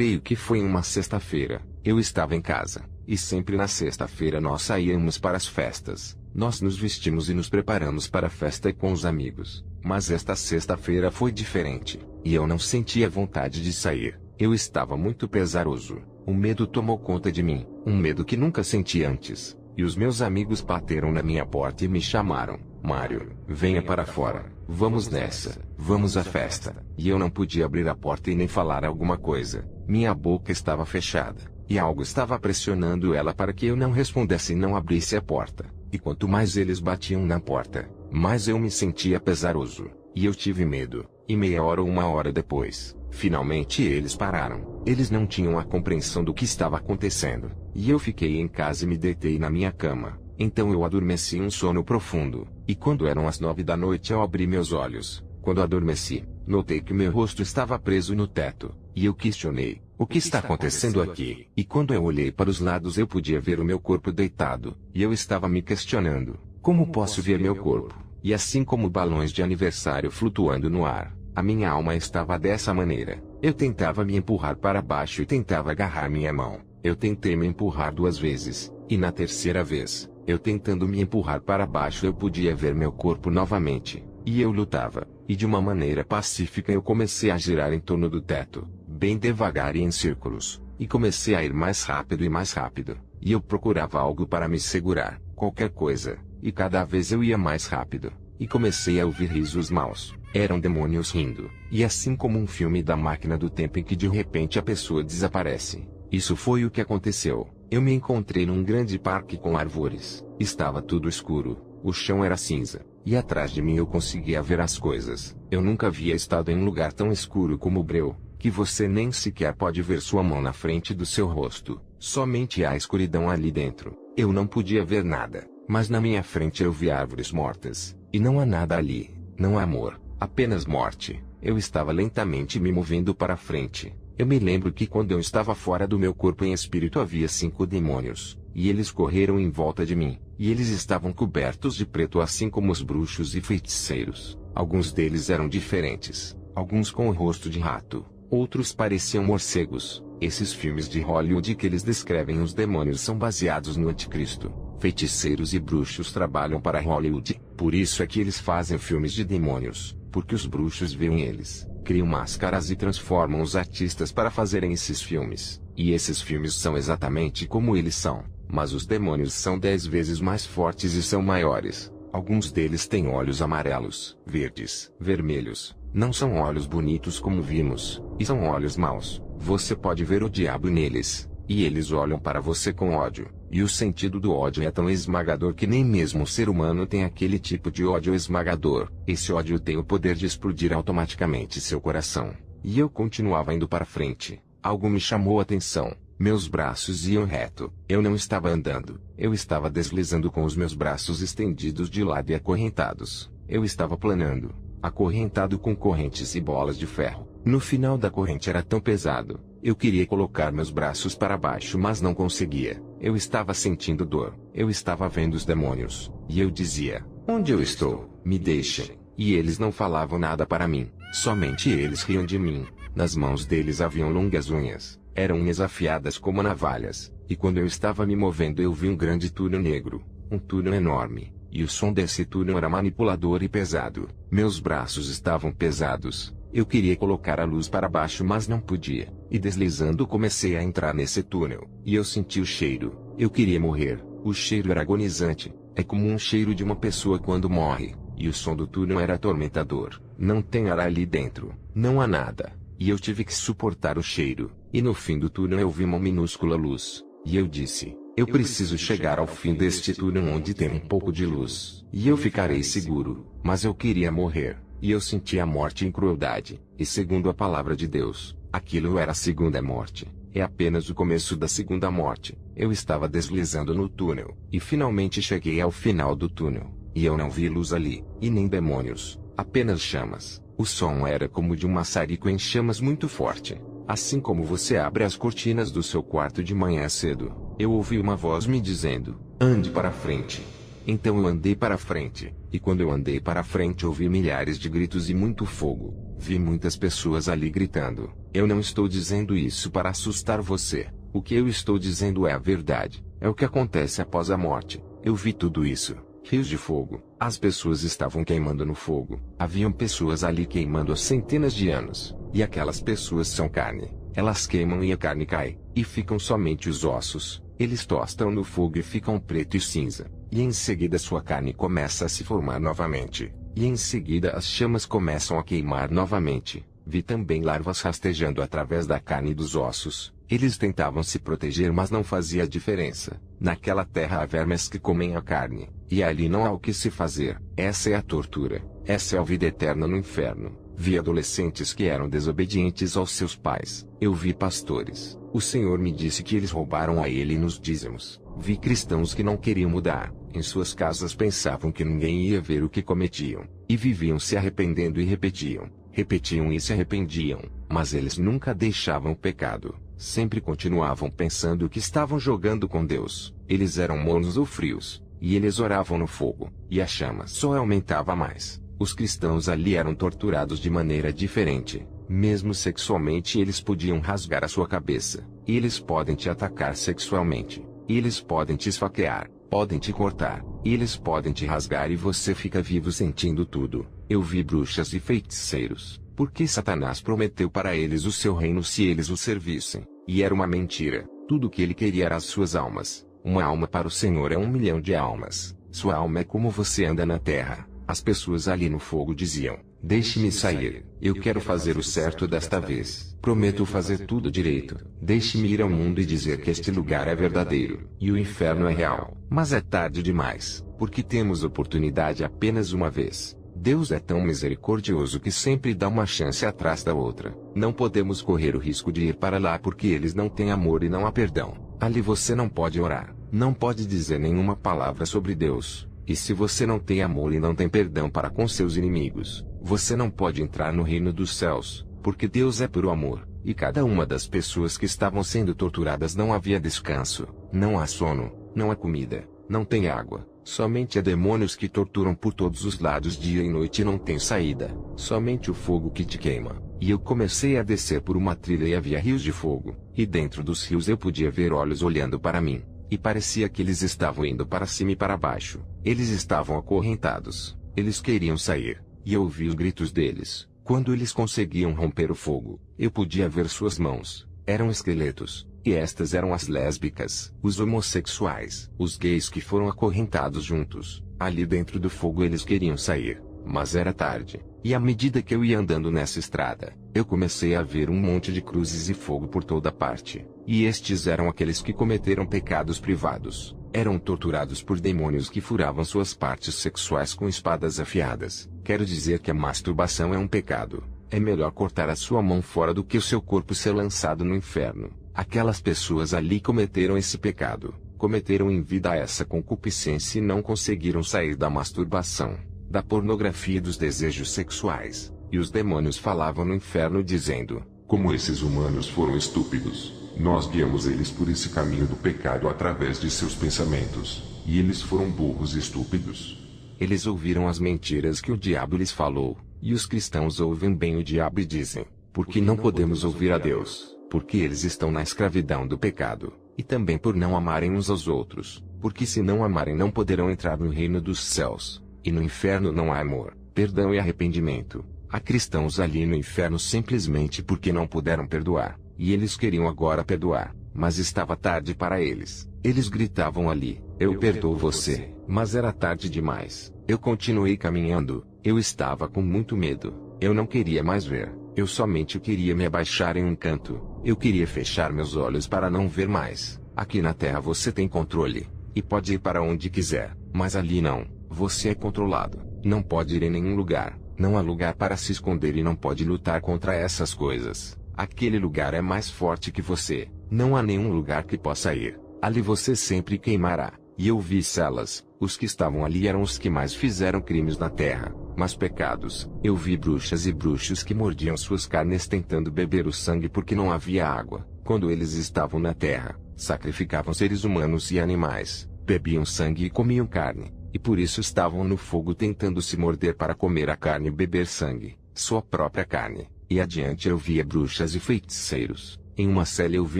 creio que foi em uma sexta-feira. Eu estava em casa, e sempre na sexta-feira nós saíamos para as festas. Nós nos vestimos e nos preparamos para a festa com os amigos. Mas esta sexta-feira foi diferente, e eu não sentia vontade de sair. Eu estava muito pesaroso. O medo tomou conta de mim, um medo que nunca senti antes. E os meus amigos bateram na minha porta e me chamaram. Mário, venha para fora. Vamos nessa. Vamos à festa. E eu não podia abrir a porta e nem falar alguma coisa. Minha boca estava fechada, e algo estava pressionando ela para que eu não respondesse e não abrisse a porta. E quanto mais eles batiam na porta, mais eu me sentia pesaroso. E eu tive medo. E meia hora ou uma hora depois, finalmente eles pararam. Eles não tinham a compreensão do que estava acontecendo. E eu fiquei em casa e me deitei na minha cama. Então eu adormeci em um sono profundo. E quando eram as 9 da noite eu abri meus olhos. Quando adormeci, notei que meu rosto estava preso no teto. E eu questionei, o que está acontecendo aqui? E quando eu olhei para os lados eu podia ver o meu corpo deitado. E eu estava me questionando, como posso ver meu corpo? E assim como balões de aniversário flutuando no ar, a minha alma estava dessa maneira. Eu tentava me empurrar para baixo e tentava agarrar minha mão. Eu tentei me empurrar 2 vezes, e na terceira vez, eu tentando me empurrar para baixo eu podia ver meu corpo novamente. E eu lutava, e de uma maneira pacífica eu comecei a girar em torno do teto, bem devagar e em círculos, e comecei a ir mais rápido e mais rápido. E eu procurava algo para me segurar, qualquer coisa, e cada vez eu ia mais rápido, e comecei a ouvir risos maus. Eram demônios rindo, e assim como um filme da máquina do tempo em que de repente a pessoa desaparece. Isso foi o que aconteceu. Eu me encontrei num grande parque com árvores. Estava tudo escuro, o chão era cinza, e atrás de mim eu conseguia ver as coisas. Eu nunca havia estado em um lugar tão escuro como o breu, que você nem sequer pode ver sua mão na frente do seu rosto. Somente há escuridão ali dentro. Eu não podia ver nada, mas na minha frente eu vi árvores mortas, e não há nada ali, não há amor, apenas morte. Eu estava lentamente me movendo para frente. Eu me lembro que quando eu estava fora do meu corpo em espírito havia 5 demônios, e eles correram em volta de mim, e eles estavam cobertos de preto assim como os bruxos e feiticeiros. Alguns deles eram diferentes, alguns com o rosto de rato, outros pareciam morcegos. Esses filmes de Hollywood que eles descrevem os demônios são baseados no anticristo. Feiticeiros e bruxos trabalham para Hollywood, por isso é que eles fazem filmes de demônios, porque os bruxos veem eles, criam máscaras e transformam os artistas para fazerem esses filmes. E esses filmes são exatamente como eles são, mas os demônios são 10 vezes mais fortes e são maiores. Alguns deles têm olhos amarelos, verdes, vermelhos. Não são olhos bonitos como vimos, e são olhos maus. Você pode ver o diabo neles, e eles olham para você com ódio. E o sentido do ódio é tão esmagador que nem mesmo o ser humano tem aquele tipo de ódio esmagador. Esse ódio tem o poder de explodir automaticamente seu coração. E eu continuava indo para frente. Algo me chamou a atenção. Meus braços iam reto. Eu não estava andando. Eu estava deslizando com os meus braços estendidos de lado e acorrentados. Eu estava planando, acorrentado com correntes e bolas de ferro. No final da corrente era tão pesado. Eu queria colocar meus braços para baixo mas não conseguia. Eu estava sentindo dor. Eu estava vendo os demônios. E eu dizia, onde eu estou? Me deixem. E eles não falavam nada para mim. Somente eles riam de mim. Nas mãos deles haviam longas unhas. Eram unhas afiadas como navalhas. E quando eu estava me movendo eu vi um grande túnel negro. Um túnel enorme. E o som desse túnel era manipulador e pesado. Meus braços estavam pesados. Eu queria colocar a luz para baixo mas não podia. E deslizando comecei a entrar nesse túnel. E eu senti o cheiro. Eu queria morrer. O cheiro era agonizante. É como um cheiro de uma pessoa quando morre. E o som do túnel era atormentador. Não tem ar ali dentro. Não há nada. E eu tive que suportar o cheiro. E no fim do túnel eu vi uma minúscula luz. E eu disse, eu preciso chegar ao fim deste túnel onde tem um pouco de luz. E eu ficarei seguro. Mas eu queria morrer. E eu senti a morte em crueldade. E segundo a palavra de Deus, aquilo era a segunda morte. É apenas o começo da segunda morte. Eu estava deslizando no túnel. E finalmente cheguei ao final do túnel. E eu não vi luz ali. E nem demônios. Apenas chamas. O som era como de um maçarico em chamas muito forte. Assim como você abre as cortinas do seu quarto de manhã cedo. Eu ouvi uma voz me dizendo, ande para frente. Então eu andei para frente, e quando eu andei para frente ouvi milhares de gritos e muito fogo. Vi muitas pessoas ali gritando. Eu não estou dizendo isso para assustar você. O que eu estou dizendo é a verdade. É o que acontece após a morte. Eu vi tudo isso. Rios de fogo. As pessoas estavam queimando no fogo. Haviam pessoas ali queimando há centenas de anos. E aquelas pessoas são carne. Elas queimam e a carne cai. E ficam somente os ossos. Eles tostam no fogo e ficam preto e cinza. E em seguida sua carne começa a se formar novamente. E em seguida as chamas começam a queimar novamente. Vi também larvas rastejando através da carne e dos ossos. Eles tentavam se proteger, mas não fazia diferença. Naquela terra há vermes que comem a carne, e ali não há o que se fazer. Essa é a tortura. Essa é a vida eterna no inferno. Vi adolescentes que eram desobedientes aos seus pais. Eu vi pastores. O Senhor me disse que eles roubaram a ele nos dízimos. Vi cristãos que não queriam mudar. Em suas casas pensavam que ninguém ia ver o que cometiam. E viviam se arrependendo e repetiam. Repetiam e se arrependiam. Mas eles nunca deixavam o pecado. Sempre continuavam pensando que estavam jogando com Deus. Eles eram mornos ou frios. E eles oravam no fogo. E a chama só aumentava mais. Os cristãos ali eram torturados de maneira diferente. Mesmo sexualmente eles podiam rasgar a sua cabeça. Eles podem te atacar sexualmente. Eles podem te esfaquear. Podem te cortar. Eles podem te rasgar e você fica vivo sentindo tudo. Eu vi bruxas e feiticeiros. Porque Satanás prometeu para eles o seu reino se eles o servissem. E era uma mentira. Tudo o que ele queria era as suas almas. Uma alma para o Senhor é 1 milhão de almas. Sua alma é como você anda na terra. As pessoas ali no fogo diziam: deixe-me sair. Eu quero fazer o certo desta vez. Prometo fazer tudo direito. Deixe-me ir ao mundo e dizer que este lugar é verdadeiro. E o inferno é real. Mas é tarde demais. Porque temos oportunidade apenas uma vez. Deus é tão misericordioso que sempre dá uma chance atrás da outra. Não podemos correr o risco de ir para lá porque eles não têm amor e não há perdão. Ali você não pode orar. Não pode dizer nenhuma palavra sobre Deus. E se você não tem amor e não tem perdão para com seus inimigos, você não pode entrar no reino dos céus, porque Deus é puro amor, e cada uma das pessoas que estavam sendo torturadas não havia descanso, não há sono, não há comida, não tem água, somente há demônios que torturam por todos os lados dia e noite e não tem saída, somente o fogo que te queima. E eu comecei a descer por uma trilha e havia rios de fogo, e dentro dos rios eu podia ver olhos olhando para mim. E parecia que eles estavam indo para cima e para baixo. Eles estavam acorrentados. Eles queriam sair. E eu ouvi os gritos deles. Quando eles conseguiam romper o fogo, eu podia ver suas mãos. Eram esqueletos. E estas eram as lésbicas, os homossexuais, os gays que foram acorrentados juntos. Ali dentro do fogo eles queriam sair. Mas era tarde. E à medida que eu ia andando nessa estrada, eu comecei a ver um monte de cruzes e fogo por toda parte. E estes eram aqueles que cometeram pecados privados. Eram torturados por demônios que furavam suas partes sexuais com espadas afiadas. Quero dizer que a masturbação é um pecado. É melhor cortar a sua mão fora do que o seu corpo ser lançado no inferno. Aquelas pessoas ali cometeram esse pecado. Cometeram em vida essa concupiscência e não conseguiram sair da masturbação, da pornografia e dos desejos sexuais. E os demônios falavam no inferno dizendo: como esses humanos foram estúpidos. Nós guiamos eles por esse caminho do pecado através de seus pensamentos. E eles foram burros e estúpidos. Eles ouviram as mentiras que o diabo lhes falou. E os cristãos ouvem bem o diabo e dizem: por que não podemos ouvir a Deus? Porque eles estão na escravidão do pecado. E também por não amarem uns aos outros. Porque se não amarem não poderão entrar no reino dos céus. E no inferno não há amor, perdão e arrependimento. Há cristãos ali no inferno simplesmente porque não puderam perdoar. E eles queriam agora perdoar, mas estava tarde para eles. Eles gritavam ali: eu perdoo você. Mas era tarde demais. Eu continuei caminhando. Eu estava com muito medo. Eu não queria mais ver. Eu somente queria me abaixar em um canto. Eu queria fechar meus olhos para não ver mais. Aqui na terra você tem controle. E pode ir para onde quiser. Mas ali não. Você é controlado. Não pode ir em nenhum lugar. Não há lugar para se esconder e não pode lutar contra essas coisas. Aquele lugar é mais forte que você. Não há nenhum lugar que possa ir. Ali você sempre queimará. E eu vi celas. Os que estavam ali eram os que mais fizeram crimes na terra, mas pecados. Eu vi bruxas e bruxos que mordiam suas carnes tentando beber o sangue porque não havia água. Quando eles estavam na terra, sacrificavam seres humanos e animais, bebiam sangue e comiam carne. e por isso estavam no fogo tentando se morder para comer a carne e beber sangue, sua própria carne. E adiante eu via bruxas e feiticeiros. Em uma cela eu vi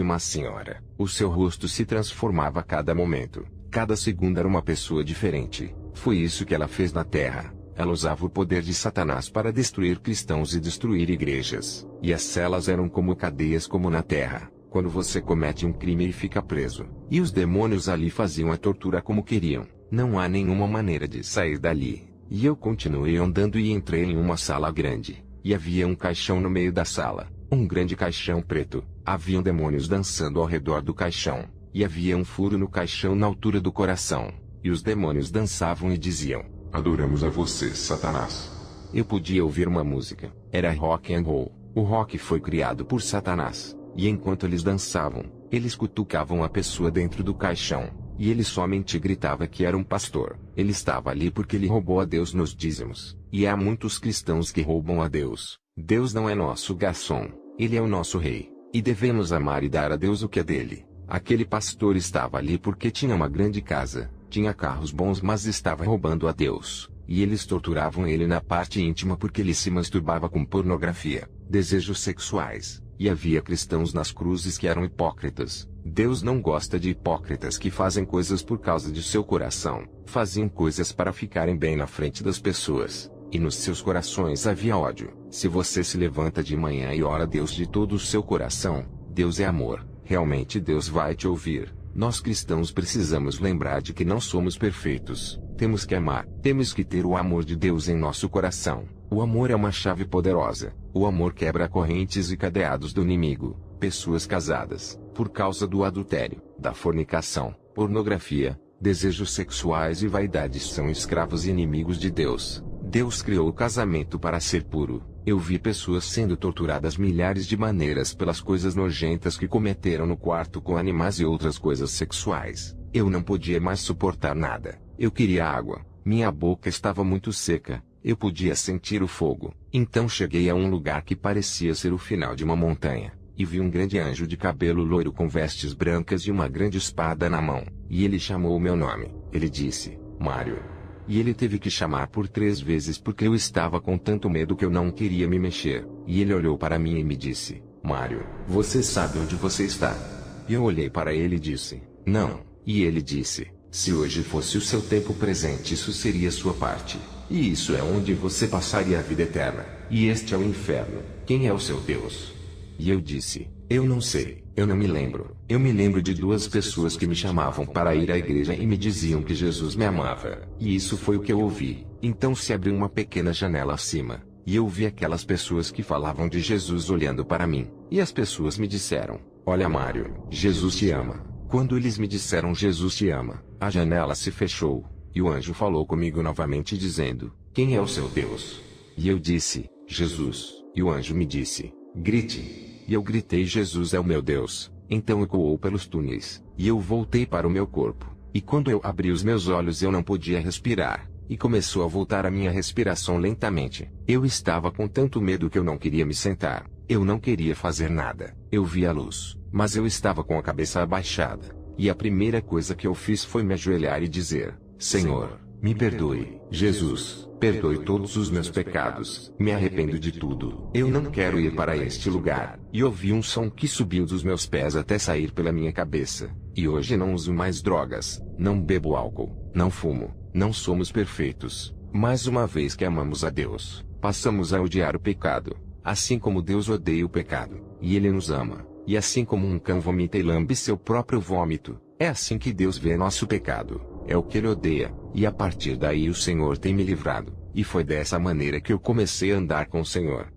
uma senhora. O seu rosto se transformava a cada momento. Cada segundo era uma pessoa diferente. Foi isso que ela fez na terra. Ela usava o poder de Satanás para destruir cristãos e destruir igrejas. E as celas eram como cadeias como na terra, quando você comete um crime e fica preso. E os demônios ali faziam a tortura como queriam. Não há nenhuma maneira de sair dali. E eu continuei andando e entrei em uma sala grande. E havia um caixão no meio da sala. Um grande caixão preto. Haviam demônios dançando ao redor do caixão. E havia um furo no caixão na altura do coração. E os demônios dançavam e diziam: Adoramos a você, Satanás. Eu podia ouvir uma música. Era rock and roll. O rock foi criado por Satanás. E enquanto eles dançavam, eles cutucavam a pessoa dentro do caixão. E ele somente gritava que era um pastor. Ele estava ali porque ele roubou a Deus nos dízimos. E há muitos cristãos que roubam a Deus. Deus não é nosso garçom. Ele é o nosso rei. E devemos amar e dar a Deus o que é dele. Aquele pastor estava ali porque tinha uma grande casa. Tinha carros bons, mas estava roubando a Deus. E eles torturavam ele na parte íntima porque ele se masturbava com pornografia, desejos sexuais. E havia cristãos nas cruzes que eram hipócritas. Deus não gosta de hipócritas que fazem coisas por causa de seu coração. Faziam coisas para ficarem bem na frente das pessoas. E nos seus corações havia ódio. Se você se levanta de manhã e ora a Deus de todo o seu coração, Deus é amor. Realmente Deus vai te ouvir. Nós cristãos precisamos lembrar de que não somos perfeitos. Temos que amar. Temos que ter o amor de Deus em nosso coração. O amor é uma chave poderosa. O amor quebra correntes e cadeados do inimigo. Pessoas casadas, por causa do adultério, da fornicação, pornografia, desejos sexuais e vaidades são escravos e inimigos de Deus. Deus criou o casamento para ser puro. Eu vi pessoas sendo torturadas milhares de maneiras pelas coisas nojentas que cometeram no quarto com animais e outras coisas sexuais. Eu não podia mais suportar nada. Eu queria água. Minha boca estava muito seca. Eu podia sentir o fogo. Então cheguei a um lugar que parecia ser o final de uma montanha. E vi um grande anjo de cabelo loiro com vestes brancas e uma grande espada na mão. E ele chamou o meu nome. Ele disse: Mário. E ele teve que chamar por 3 vezes porque eu estava com tanto medo que eu não queria me mexer. E ele olhou para mim e me disse: Mário, você sabe onde você está? E eu olhei para ele e disse: Não. E ele disse: Se hoje fosse o seu tempo presente, isso seria sua parte. E isso é onde você passaria a vida eterna. E este é o inferno. Quem é o seu Deus? E eu disse: Eu não sei, eu não me lembro. Eu me lembro de 2 pessoas que me chamavam para ir à igreja e me diziam que Jesus me amava. E isso foi o que eu ouvi. Então se abriu uma pequena janela acima. E eu vi aquelas pessoas que falavam de Jesus olhando para mim. E as pessoas me disseram: Olha, Mário, Jesus te ama. Quando eles me disseram Jesus te ama, a janela se fechou. E o anjo falou comigo novamente dizendo: Quem é o seu Deus? E eu disse: Jesus. E o anjo me disse: Grite. E eu gritei: Jesus é o meu Deus. Então ecoou pelos túneis. E eu voltei para o meu corpo. E quando eu abri os meus olhos eu não podia respirar. E começou a voltar a minha respiração lentamente. Eu estava com tanto medo que eu não queria me sentar. Eu não queria fazer nada. Eu vi a luz, mas eu estava com a cabeça abaixada. E a primeira coisa que eu fiz foi me ajoelhar e dizer: Senhor, me perdoe. Jesus, perdoe todos os meus pecados. Me arrependo de tudo. Eu não quero ir para este lugar. E ouvi um som que subiu dos meus pés até sair pela minha cabeça. E hoje não uso mais drogas. Não bebo álcool. Não fumo. Não somos perfeitos. Mais uma vez que amamos a Deus, passamos a odiar o pecado. Assim como Deus odeia o pecado. E Ele nos ama. E assim como um cão vomita e lambe seu próprio vômito, é assim que Deus vê nosso pecado. É o que Ele odeia. E a partir daí o Senhor tem me livrado. E foi dessa maneira que eu comecei a andar com o Senhor.